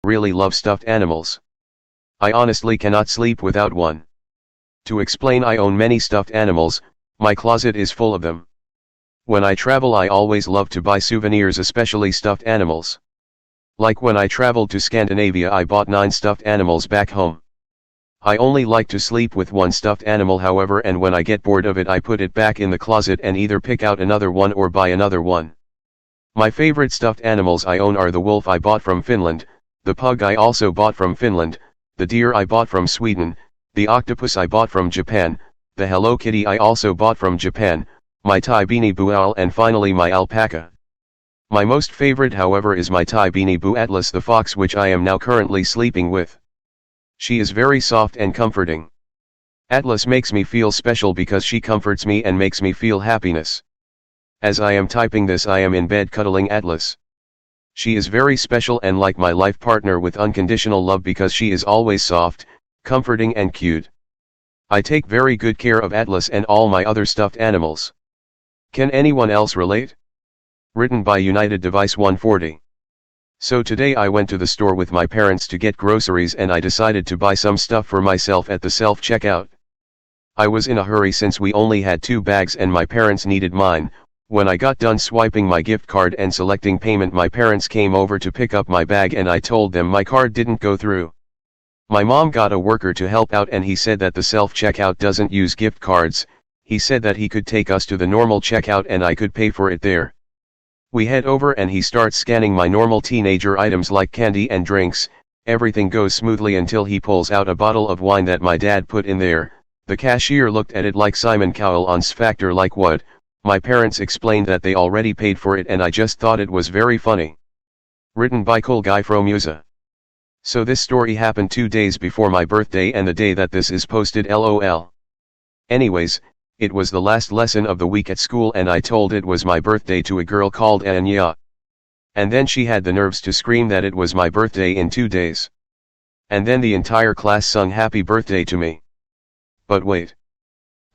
really love stuffed animals. I honestly cannot sleep without one. To explain, I own many stuffed animals, my closet is full of them. When I travel I always love to buy souvenirs, especially stuffed animals. Like when I traveled to Scandinavia I bought 9 stuffed animals back home. I only like to sleep with one stuffed animal however, and when I get bored of it I put it back in the closet and either pick out another one or buy another one. My favorite stuffed animals I own are the wolf I bought from Finland, the pug I also bought from Finland, the deer I bought from Sweden, the octopus I bought from Japan, the Hello Kitty I also bought from Japan, my Thai Beanie Boo owl, and finally my alpaca. My most favorite however is my Thai Beanie Boo Atlas the fox, which I am now currently sleeping with. She is very soft and comforting. Atlas makes me feel special because she comforts me and makes me feel happiness. As I am typing this I am in bed cuddling Atlas. She is very special and like my life partner with unconditional love because she is always soft, comforting and cute. I take very good care of Atlas and all my other stuffed animals. Can anyone else relate? Written by United Device 140. So today I went to the store with my parents to get groceries and I decided to buy some stuff for myself at the self-checkout. I was in a hurry since we only had 2 bags and my parents needed mine. When I got done swiping my gift card and selecting payment, my parents came over to pick up my bag and I told them my card didn't go through. My mom got a worker to help out and he said that the self-checkout doesn't use gift cards. He said that he could take us to the normal checkout and I could pay for it there. We head over and he starts scanning my normal teenager items like candy and drinks. Everything goes smoothly until he pulls out a bottle of wine that my dad put in there. The cashier looked at it like Simon Cowell on X Factor, like what? My parents explained that they already paid for it and I just thought it was very funny. Written by Cool Guy Fromusa. So this story happened 2 days before my birthday and the day that this is posted, LOL. Anyways, it was the last lesson of the week at school and I told it was my birthday to a girl called Anya. And then she had the nerves to scream that it was my birthday in 2 days. And then the entire class sung happy birthday to me. But wait.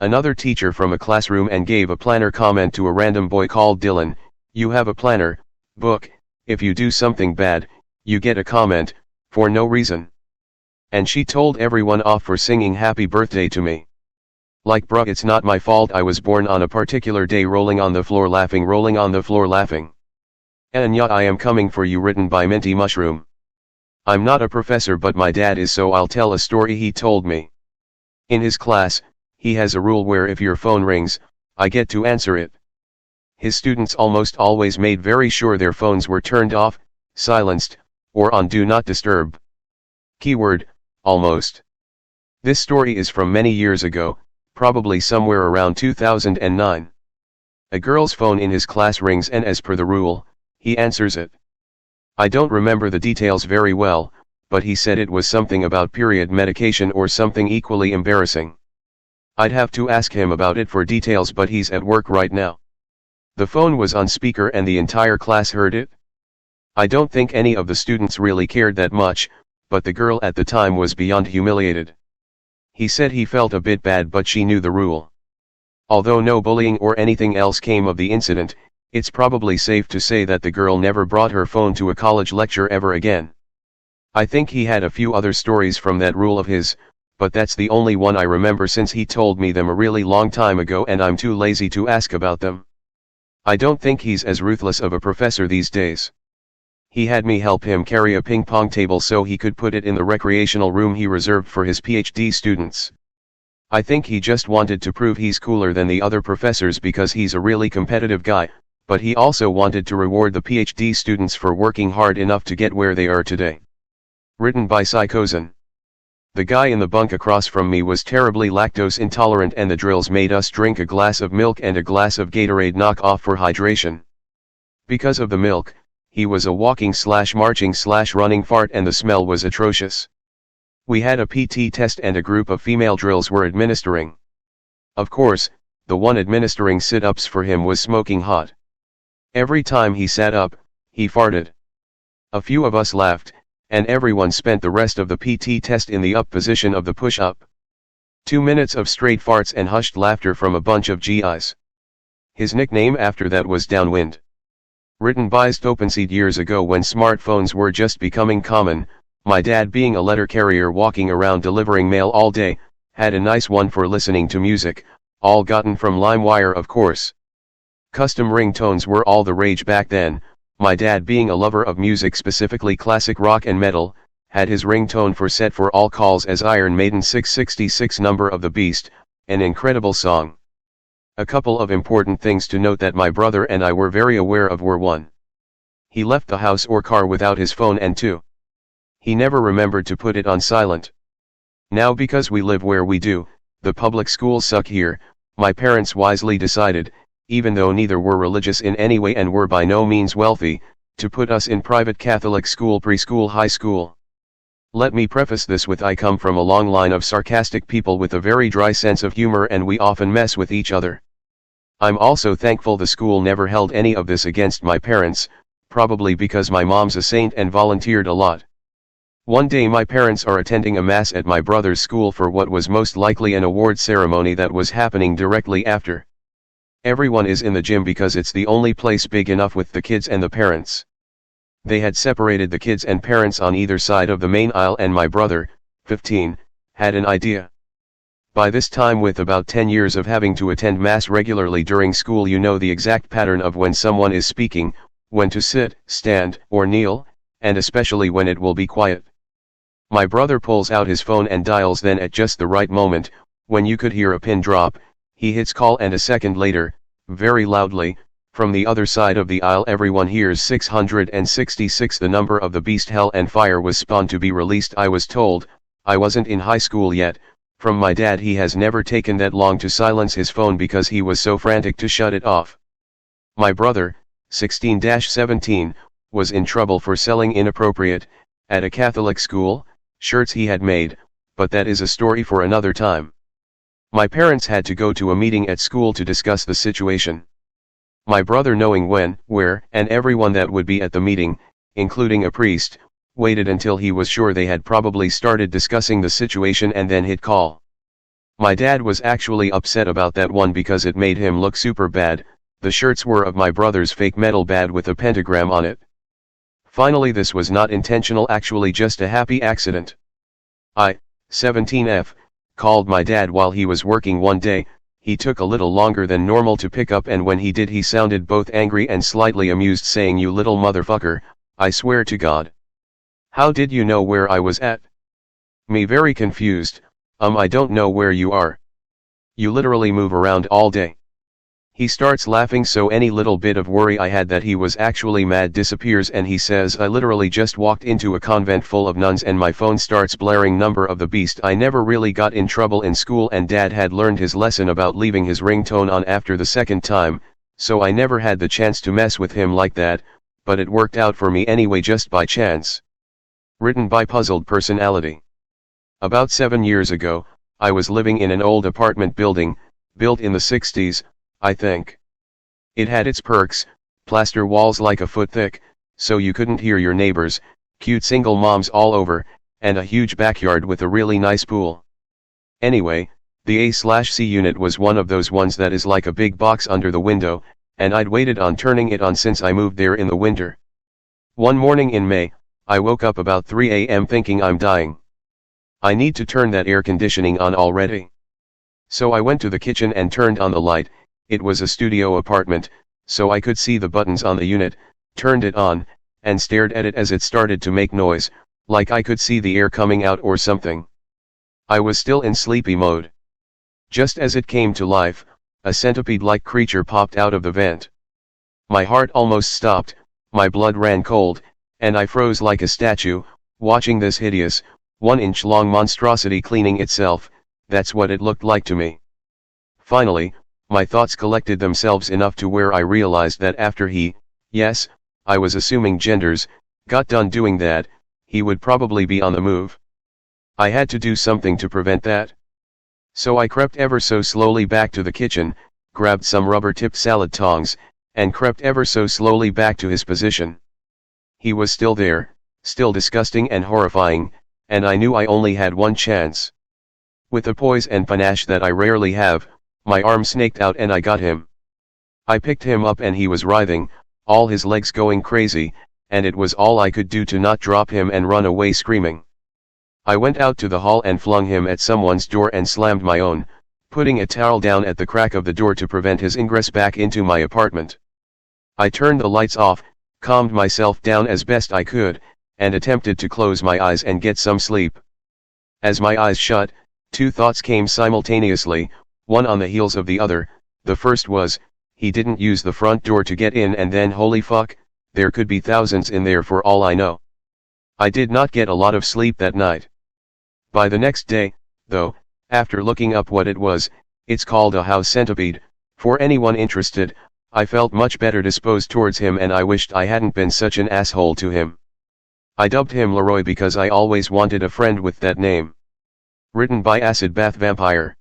Another teacher from a classroom and gave a planner comment to a random boy called Dylan. You have a planner book, if you do something bad, you get a comment, for no reason. And she told everyone off for singing happy birthday to me. Like bruh, it's not my fault I was born on a particular day. Rolling on the floor laughing, rolling on the floor laughing. Anya, I am coming for you. Written by Minty Mushroom. I'm not a professor but my dad is, so I'll tell a story he told me. In his class, he has a rule where if your phone rings, I get to answer it. His students almost always made very sure their phones were turned off, silenced, or on do not disturb. Keyword, almost. This story is from many years ago, probably somewhere around 2009. A girl's phone in his class rings and as per the rule, he answers it. I don't remember the details very well, but he said it was something about period medication or something equally embarrassing. I'd have to ask him about it for details, but he's at work right now. The phone was on speaker and the entire class heard it. I don't think any of the students really cared that much, but the girl at the time was beyond humiliated. He said he felt a bit bad but she knew the rule. Although no bullying or anything else came of the incident, it's probably safe to say that the girl never brought her phone to a college lecture ever again. I think he had a few other stories from that rule of his, but that's the only one I remember since he told me them a really long time ago and I'm too lazy to ask about them. I don't think he's as ruthless of a professor these days. He had me help him carry a ping pong table so he could put it in the recreational room he reserved for his PhD students. I think he just wanted to prove he's cooler than the other professors because he's a really competitive guy, but he also wanted to reward the PhD students for working hard enough to get where they are today. Written by Psychozen. The guy in the bunk across from me was terribly lactose intolerant and the drills made us drink a glass of milk and a glass of Gatorade knockoff for hydration. Because of the milk, he was a walking/marching/running fart and the smell was atrocious. We had a PT test and a group of female drills were administering. Of course, the one administering sit-ups for him was smoking hot. Every time he sat up, he farted. A few of us laughed, and everyone spent the rest of the PT test in the up position of the push-up. 2 minutes of straight farts and hushed laughter from a bunch of GIs. His nickname after that was Downwind. Written by Stopenseed years ago when smartphones were just becoming common, My dad, being a letter carrier walking around delivering mail all day, had a nice one for listening to music, all gotten from LimeWire, of course. Custom ringtones were all the rage back then. My dad, being a lover of music, specifically classic rock and metal, had his ringtone for set for all calls as Iron Maiden 666 Number of the Beast, an incredible song. A couple of important things to note that my brother and I were very aware of were: 1. He left the house or car without his phone, and 2. He never remembered to put it on silent. Now, because we live where we do, the public schools suck here, my parents wisely decided, even though neither were religious in any way and were by no means wealthy, to put us in private Catholic school, preschool, high school. Let me preface this with, I come from a long line of sarcastic people with a very dry sense of humor, and we often mess with each other. I'm also thankful the school never held any of this against my parents, probably because my mom's a saint and volunteered a lot. One day my parents are attending a mass at my brother's school for what was most likely an award ceremony that was happening directly after. Everyone is in the gym because it's the only place big enough with the kids and the parents. They had separated the kids and parents on either side of the main aisle, and my brother, 15, had an idea. By this time, with about 10 years of having to attend mass regularly during school, you know the exact pattern of when someone is speaking, when to sit, stand, or kneel, and especially when it will be quiet. My brother pulls out his phone and dials. Then at just the right moment, when you could hear a pin drop, he hits call, and a second later, very loudly, from the other side of the aisle, everyone hears 666, the number of the beast. Hell and Fire was spawned to be released. I was told, I wasn't in high school yet, from my dad he has never taken that long to silence his phone because he was so frantic to shut it off. My brother, 16-17, was in trouble for selling inappropriate, at a Catholic school, shirts he had made, but that is a story for another time. My parents had to go to a meeting at school to discuss the situation. My brother, knowing when, where, and everyone that would be at the meeting, including a priest, waited until he was sure they had probably started discussing the situation and then hit call. My dad was actually upset about that one because it made him look super bad. The shirts were of my brother's fake metal band with a pentagram on it. Finally, this was not intentional, actually just a happy accident. I, 17F, called my dad while he was working one day. He took a little longer than normal to pick up, and when he did, he sounded both angry and slightly amused, saying, "You little motherfucker, I swear to God. How did you know where I was at?" Me, very confused, I don't know where you are. You literally move around all day." He starts laughing, so any little bit of worry I had that he was actually mad disappears, and he says, "I literally just walked into a convent full of nuns and my phone starts blaring Number of the Beast." I never really got in trouble in school, and dad had learned his lesson about leaving his ringtone on after the second time, so I never had the chance to mess with him like that, but it worked out for me anyway, just by chance. Written by Puzzled Personality. About 7 years ago, I was living in an old apartment building, built in the 60s, I think. It had its perks: plaster walls like a foot thick, so you couldn't hear your neighbors, cute single moms all over, and a huge backyard with a really nice pool. Anyway, the A/C unit was one of those ones that is like a big box under the window, and I'd waited on turning it on since I moved there in the winter. One morning in May, I woke up about 3 a.m. thinking I'm dying. I need to turn that air conditioning on already. So I went to the kitchen and turned on the light. It was a studio apartment, so I could see the buttons on the unit, turned it on, and stared at it as it started to make noise, like I could see the air coming out or something. I was still in sleepy mode. Just as it came to life, a centipede-like creature popped out of the vent. My heart almost stopped, my blood ran cold, and I froze like a statue, watching this hideous, 1-inch-long monstrosity cleaning itself. That's what it looked like to me. Finally, my thoughts collected themselves enough to where I realized that after he, yes, I was assuming genders, got done doing that, he would probably be on the move. I had to do something to prevent that. So I crept ever so slowly back to the kitchen, grabbed some rubber-tipped salad tongs, and crept ever so slowly back to his position. He was still there, still disgusting and horrifying, and I knew I only had one chance. With a poise and panache that I rarely have, my arm snaked out and I got him. I picked him up and he was writhing, all his legs going crazy, and it was all I could do to not drop him and run away screaming. I went out to the hall and flung him at someone's door and slammed my own, putting a towel down at the crack of the door to prevent his ingress back into my apartment. I turned the lights off, calmed myself down as best I could, and attempted to close my eyes and get some sleep. As my eyes shut, two thoughts came simultaneously, one on the heels of the other. The first was, he didn't use the front door to get in, and then holy fuck, there could be thousands in there for all I know. I did not get a lot of sleep that night. By the next day, though, after looking up what it was, it's called a house centipede. For anyone interested, I felt much better disposed towards him, and I wished I hadn't been such an asshole to him. I dubbed him Leroy because I always wanted a friend with that name. Written by Acid Bath Vampire.